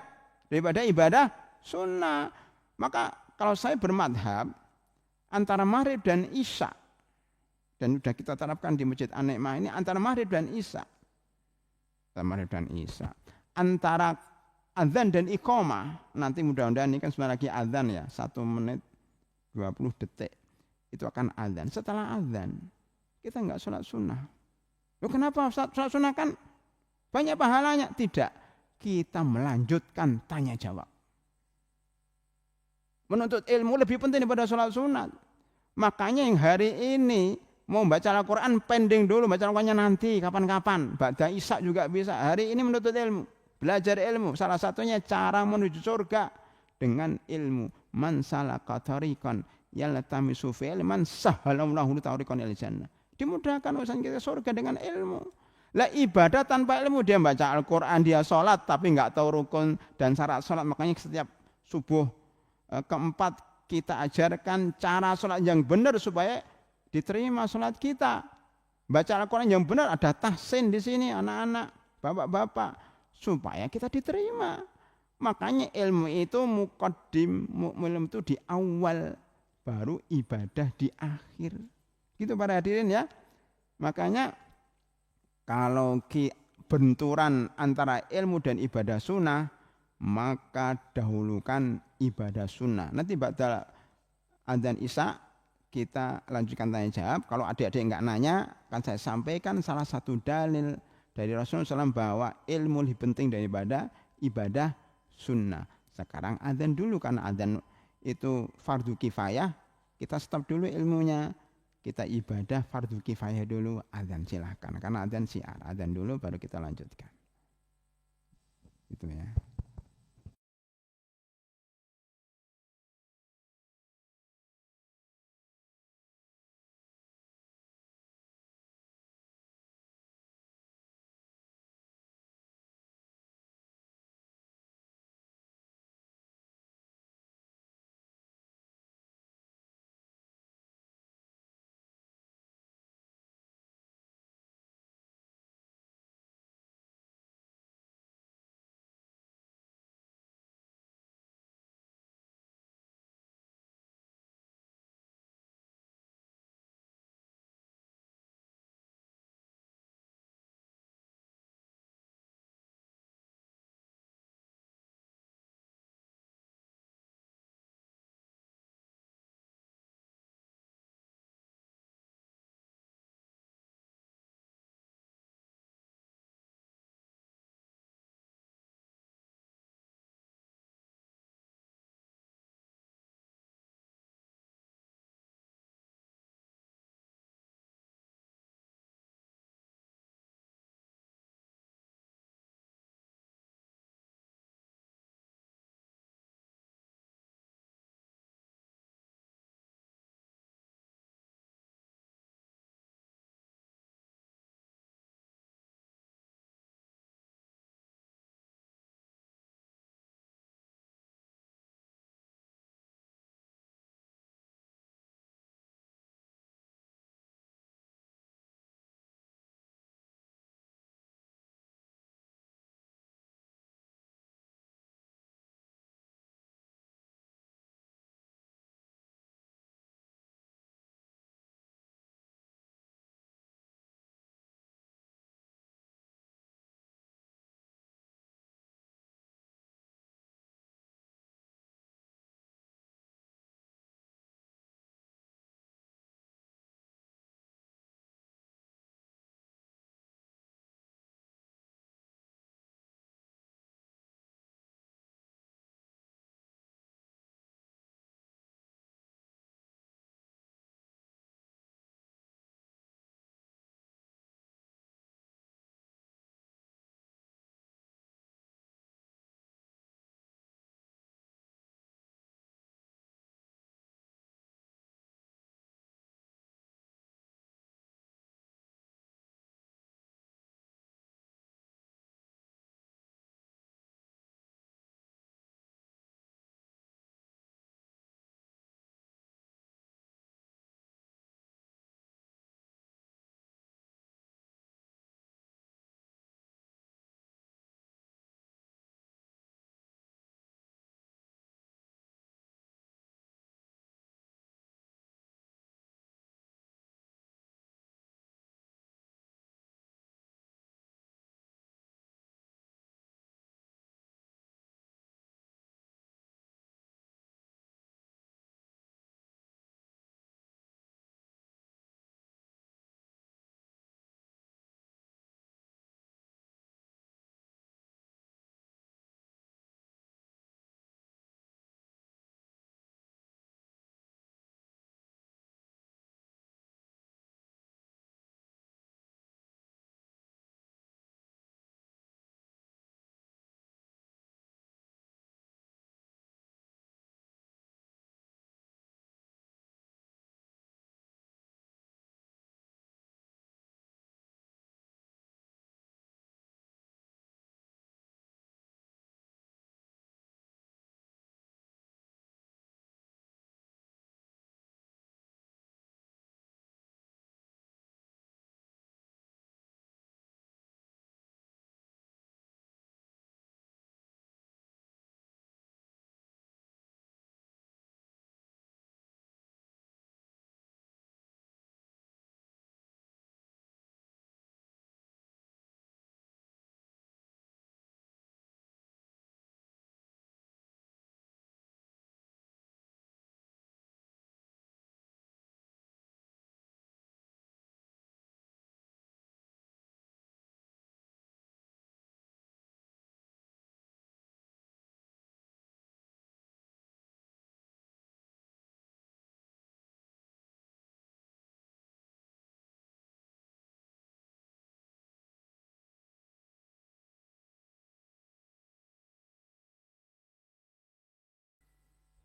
[SPEAKER 1] sunnah. Maka kalau saya bermadhab antara maghrib dan isya, dan sudah kita terapkan di Masjid An-Ni'mah ini antara maghrib dan isya, antara azan dan iqamah, nanti mudah-mudahan ini kan sebentar lagi azan ya, 1 menit 20 detik itu akan azan. Setelah azan kita enggak sholat sunnah. Loh kenapa sholat sunnah kan banyak pahalanya? Tidak, kita melanjutkan tanya jawab. Menuntut ilmu lebih penting daripada sholat sunat. Makanya yang hari ini mau baca Al-Quran pending dulu, baca Al-Qurannya nanti kapan-kapan. Ba'da Isya juga bisa. Hari ini menuntut ilmu, belajar ilmu. Salah satunya cara menuju surga dengan ilmu. Man salaka tariqan yaltamisu fi ilman sahhalallahu tariqan ilal jannah. Dimudahkan urusan kita surga dengan ilmu. Lah ibadah tanpa ilmu, dia baca Al-Quran, dia sholat tapi nggak tahu rukun dan syarat sholat. Makanya setiap subuh keempat kita ajarkan cara sholat yang benar supaya diterima sholat kita. Baca Al-Quran yang benar, ada tahsin di sini anak-anak, bapak-bapak, supaya kita diterima. Makanya ilmu itu muqaddim, ilmu itu di awal, baru ibadah di akhir. Gitu para hadirin ya. Makanya kalau benturan antara ilmu dan ibadah sunnah, maka dahulukan ibadah sunnah. Nanti ba'da adzan isya kita lanjutkan tanya jawab. Kalau adik-adik enggak nanya, kan saya sampaikan salah satu dalil dari Rasulullah SAW bahwa ilmu lebih penting daripada ibadah sunnah. Sekarang adzan dulu, karena adzan itu fardu kifayah, kita stop dulu ilmunya. Kita ibadah fardu kifayah dulu, adzan silahkan. Karena adzan syiar, adzan dulu baru kita lanjutkan. Itu ya.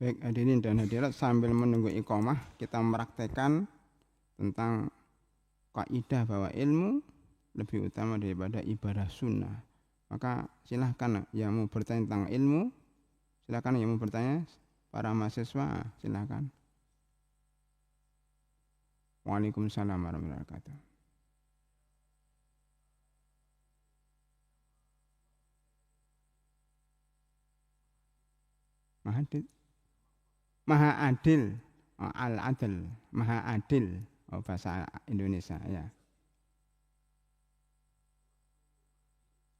[SPEAKER 1] Baik hadirin dan hadirat, sambil menunggu iqamah kita mempraktekkan tentang kaidah bahwa ilmu lebih utama daripada ibadah sunnah. Maka silahkan yang mau bertanya tentang ilmu, silahkan yang mau bertanya, para mahasiswa silahkan. Waalaikumsalam warahmatullahi wabarakatuh. Maha adil, oh, al-adil, maha adil, oh, bahasa Indonesia ya.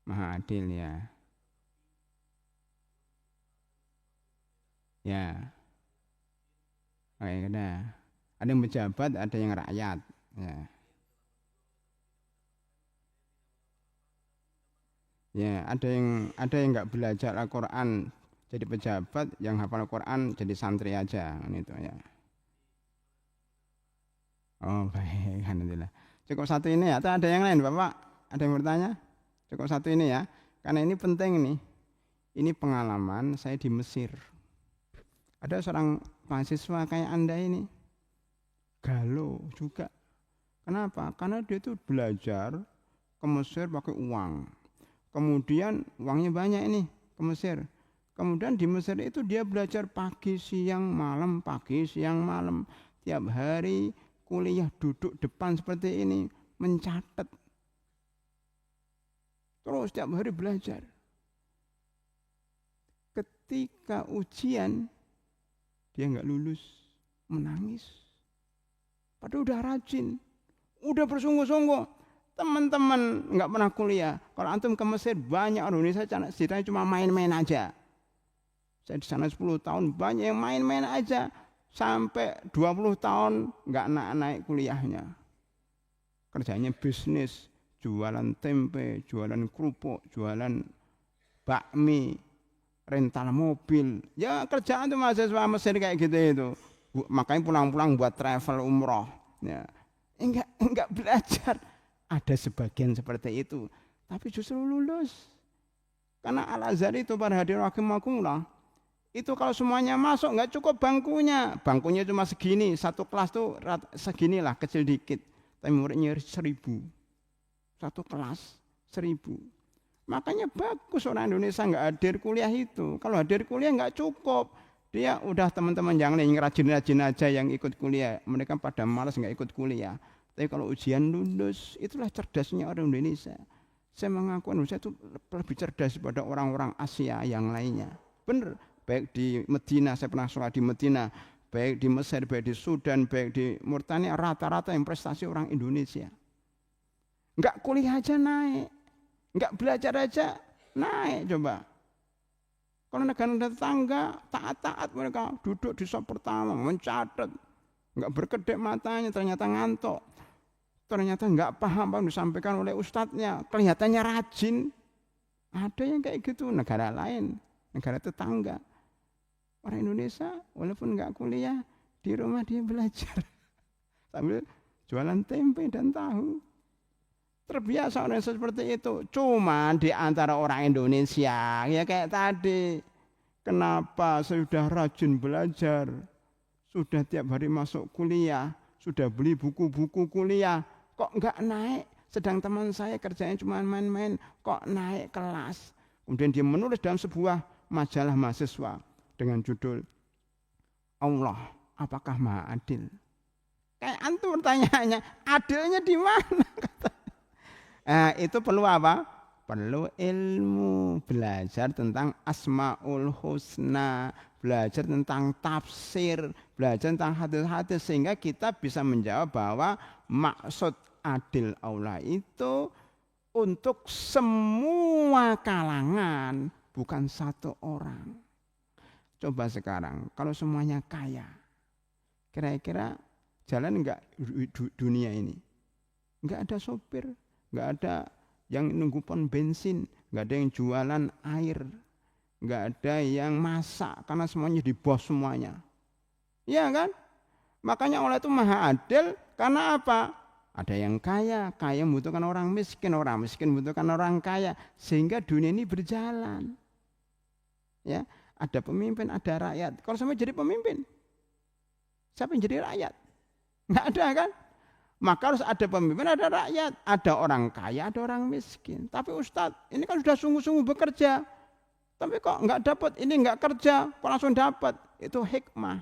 [SPEAKER 1] Maha adil ya. Ya. Oke, ada yang pejabat, ada yang rakyat, ya. Ya, ada yang nggak belajar Al-Qur'an jadi pejabat, yang hafal Al-Qur'an jadi santri aja, itu ya. Oh, baik, alhamdulillah. Cukup satu ini ya, atau ada yang lain, Bapak? Ada yang bertanya? Cukup satu ini ya, karena ini penting nih. Ini pengalaman saya di Mesir. Ada seorang mahasiswa kayak Anda ini, galau juga. Kenapa? Karena dia itu belajar ke Mesir pakai uang. Kemudian uangnya banyak ini ke Mesir. Kemudian di Mesir itu dia belajar pagi, siang, malam, pagi, siang, malam. Tiap hari kuliah duduk depan seperti ini, mencatat. Terus tiap hari belajar. Ketika ujian, dia nggak lulus, menangis. Padahal udah rajin, udah bersungguh-sungguh. Teman-teman nggak pernah kuliah. Kalau antum ke Mesir, banyak orang Indonesia ceritanya cuma main-main aja. Saya di sana 10 tahun, banyak yang main-main aja. Sampai 20 tahun nggak naik kuliahnya. Kerjanya bisnis, jualan tempe, jualan kerupuk, jualan bakmi, rental mobil. Ya kerjaan tuh mahasiswa Mesir kayak gitu itu. Makanya pulang-pulang buat travel umroh. Ya. Enggak belajar. Ada sebagian seperti itu, tapi justru lulus. Karena Al-Azhar itu pada hadirin rahimakumullah, itu kalau semuanya masuk nggak cukup bangkunya. Bangkunya cuma segini, satu kelas tuh seginilah, kecil dikit. Tapi muridnya 1000. Satu kelas 1000. Makanya bagus orang Indonesia nggak hadir kuliah itu. Kalau hadir kuliah nggak cukup. Dia udah teman-teman yang lain yang rajin-rajin aja yang ikut kuliah. Mereka pada malas nggak ikut kuliah. Tapi kalau ujian lulus, itulah cerdasnya orang Indonesia. Saya mengaku Indonesia itu lebih cerdas daripada orang-orang Asia yang lainnya. Benar, baik di Medina, saya pernah sholat di Medina, baik di Mesir, baik di Sudan, baik di Mauritania, rata-rata yang prestasi orang Indonesia. Enggak kuliah aja naik, enggak belajar aja naik coba. Kalau negara tetangga, taat-taat mereka duduk di sop pertama, mencatat. Enggak berkedip matanya, ternyata ngantuk. Ternyata enggak paham apa yang disampaikan oleh ustadznya. Kelihatannya rajin. Ada yang kayak gitu, negara lain, negara tetangga. Orang Indonesia walaupun enggak kuliah, di rumah dia belajar. Sambil jualan tempe dan tahu. Terbiasa orang seperti itu. Cuma di antara orang Indonesia, ya kayak tadi. Kenapa sudah rajin belajar, sudah tiap hari masuk kuliah, sudah beli buku-buku kuliah, kok enggak naik? Sedang teman saya kerjanya cuma main-main, kok naik kelas? Kemudian dia menulis dalam sebuah majalah mahasiswa dengan judul Allah, apakah Maha Adil? Kayak antum pertanyaannya, adilnya di mana? Itu perlu apa? Perlu ilmu, belajar tentang Asmaul Husna, belajar tentang tafsir, belajar tentang hadis-hadis sehingga kita bisa menjawab bahwa maksud adil Allah itu untuk semua kalangan, bukan satu orang. Coba sekarang, kalau semuanya kaya, kira-kira jalan enggak dunia ini? Enggak ada sopir, enggak ada yang nunggu pom bensin, enggak ada yang jualan air, enggak ada yang masak karena semuanya di bos semuanya. Iya kan? Makanya Allah itu Maha Adil karena apa? Ada yang kaya, kaya membutuhkan orang miskin membutuhkan orang kaya sehingga dunia ini berjalan. Ya, Ada pemimpin, ada rakyat. Kalau sampai jadi pemimpin, siapa yang jadi rakyat? Nggak ada kan? Maka harus ada pemimpin, ada rakyat. Ada orang kaya, ada orang miskin. Tapi Ustadz, ini kan sudah sungguh-sungguh bekerja. Tapi kok nggak dapat, ini nggak kerja, kok langsung dapat. Itu hikmah.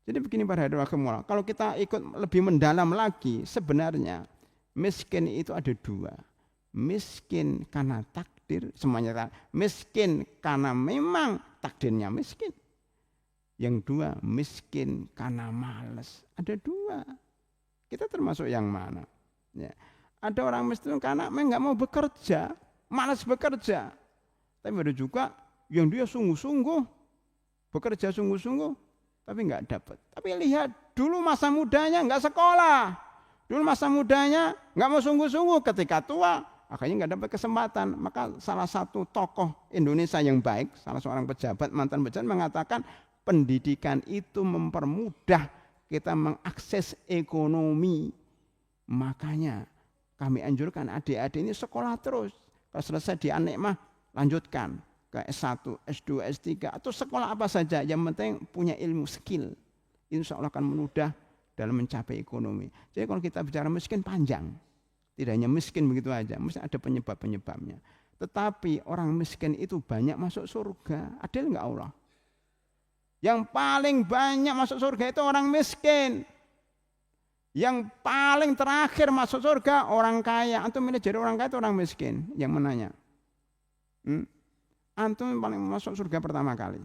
[SPEAKER 1] Jadi begini para hadirin rahimakumullah, kalau kita ikut lebih mendalam lagi, sebenarnya miskin itu ada dua. Miskin karena takdir, semuanya miskin karena memang takdirnya miskin. Yang dua, miskin karena malas. Ada dua. Kita termasuk yang mana? Ya. Ada orang miskin karena memang nggak mau bekerja, malas bekerja. Tapi ada juga yang dia sungguh-sungguh, bekerja sungguh-sungguh, tapi nggak dapat. Tapi lihat, dulu masa mudanya nggak sekolah. Dulu masa mudanya nggak mau sungguh-sungguh, ketika tua, akhirnya nggak dapat kesempatan. Maka salah satu tokoh Indonesia yang baik, salah seorang pejabat, mantan pejabat mengatakan, pendidikan itu mempermudah kita mengakses ekonomi. Makanya kami anjurkan adik-adik ini sekolah terus. Kalau selesai di An-Nikmah, lanjutkan ke S1, S2, S3 atau sekolah apa saja. Yang penting punya ilmu, skill. Insya Allah akan mudah dalam mencapai ekonomi. Jadi kalau kita bicara miskin panjang. Tidak hanya miskin begitu aja, mesti ada penyebab-penyebabnya. Tetapi orang miskin itu banyak masuk surga. Adil enggak Allah? Yang paling banyak masuk surga itu orang miskin. Yang paling terakhir masuk surga orang kaya. Antum milih jadi orang kaya atau orang miskin? Yang menanya. Antum paling masuk surga pertama kali.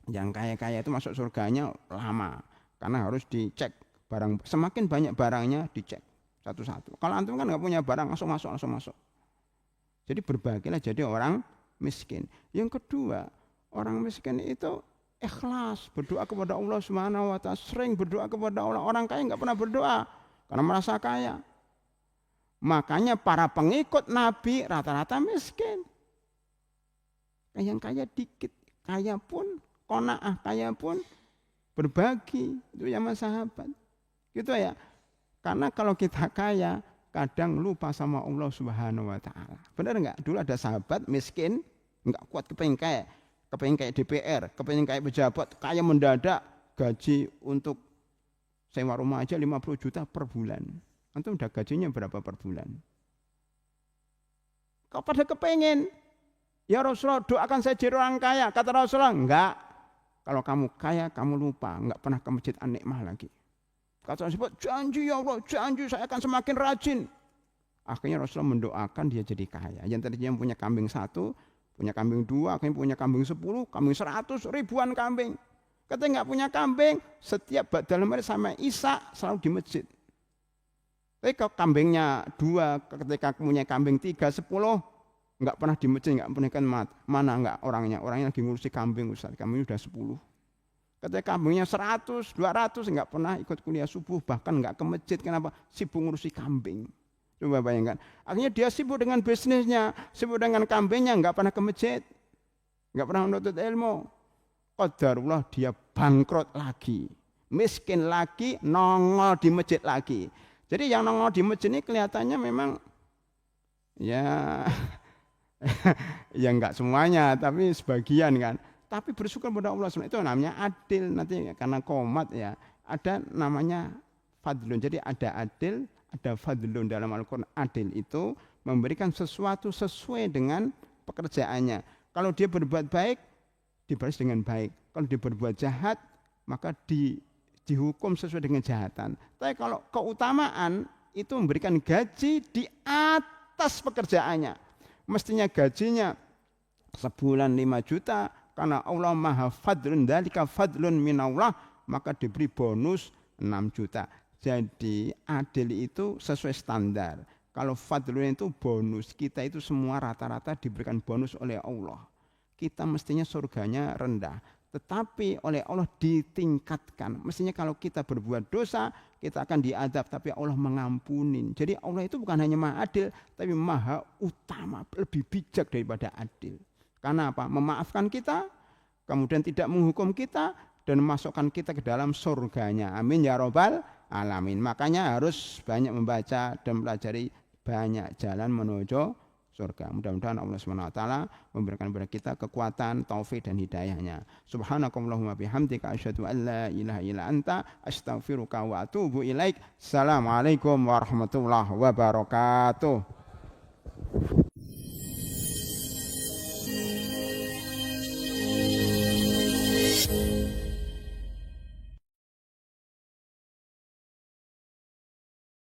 [SPEAKER 1] Yang kaya-kaya itu masuk surganya lama. Karena harus dicek barang. Semakin banyak barangnya dicek satu-satu. Kalau antum kan nggak punya barang langsung masuk. Jadi berbahagialah jadi orang miskin. Yang kedua, orang miskin itu ikhlas, berdoa kepada Allah Subhanahu wa ta'ala, sering berdoa kepada Allah. Orang kaya enggak pernah berdoa karena merasa kaya. Makanya para pengikut Nabi rata-rata miskin. Yang kaya dikit, kaya pun qanaah, kaya pun berbagi. Itu zaman sahabat. Gitu ya. Karena kalau kita kaya, kadang lupa sama Allah Subhanahu wa ta'ala. Benar enggak? Dulu ada sahabat miskin, enggak kuat kepengen kaya. Kepengen kayak DPR, kepengen kayak pejabat, kaya mendadak, gaji untuk sewa rumah aja 50 juta per bulan. Antum udah gajinya berapa per bulan? Kau pada kepengen, ya Rasulullah doakan saya jadi orang kaya. Kata Rasulullah, enggak. Kalau kamu kaya, kamu lupa, enggak pernah ke masjid An-Nikmah lagi. Kata Rasulullah, janji ya Allah, janji saya akan semakin rajin. Akhirnya Rasulullah mendoakan dia jadi kaya. Yang tadinya punya kambing 1, punya kambing 2, akhirnya punya kambing 10, kambing 100, ribuan kambing. Ketika nggak punya kambing, setiap dalam hari sama Isya selalu di masjid. Tapi kalau kambingnya 2, ketika punya kambing 3, 10, nggak pernah di masjid, nggak pernah kan mana nggak orangnya lagi ngurusi kambing, Ustaz, kambing udah 10. Ketika kambingnya 100, 200, nggak pernah ikut kuliah subuh, bahkan nggak ke masjid. Kenapa? Sibuk ngurusi kambing. Coba bayangkan. Akhirnya dia sibuk dengan bisnisnya, sibuk dengan kambingnya, nggak pernah ke masjid, nggak pernah menuntut ilmu. Qadarullah dia bangkrut lagi, miskin lagi, nongol di masjid lagi. Jadi yang nongol di masjid ini kelihatannya memang ya ya nggak semuanya, tapi sebagian kan. Tapi bersyukur kepada Allah, itu namanya adil. Nanti karena komat ya, ada namanya fadlun. Jadi ada adil, ada fadlun dalam Al-Quran. Adil itu memberikan sesuatu sesuai dengan pekerjaannya. Kalau dia berbuat baik, dibalas dengan baik. Kalau dia berbuat jahat, maka dihukum sesuai dengan kejahatan. Tapi kalau keutamaan itu memberikan gaji di atas pekerjaannya. Mestinya gajinya sebulan 5 juta, karena Allah maha fadlun, dzalika fadlun minallah, maka diberi bonus 6 juta. Jadi adil itu sesuai standar. Kalau fadlun itu bonus, kita itu semua rata-rata diberikan bonus oleh Allah. Kita mestinya surganya rendah, tetapi oleh Allah ditingkatkan. Mestinya kalau kita berbuat dosa, kita akan diadab, tapi Allah mengampunin. Jadi Allah itu bukan hanya maha adil, tapi maha utama, lebih bijak daripada adil. Karena apa? Memaafkan kita, kemudian tidak menghukum kita, dan memasukkan kita ke dalam surganya. Amin ya robbal alamin. Makanya harus banyak membaca dan pelajari, banyak jalan menuju surga. Mudah-mudahan Allah Subhanahu wa taala memberikan kepada kita kekuatan, taufik dan hidayahnya. Subhanakallahumma bihamdika asyhadu an la ilaha illa anta astaghfiruka wa atubu ilaik. Assalamualaikum warahmatullahi wabarakatuh.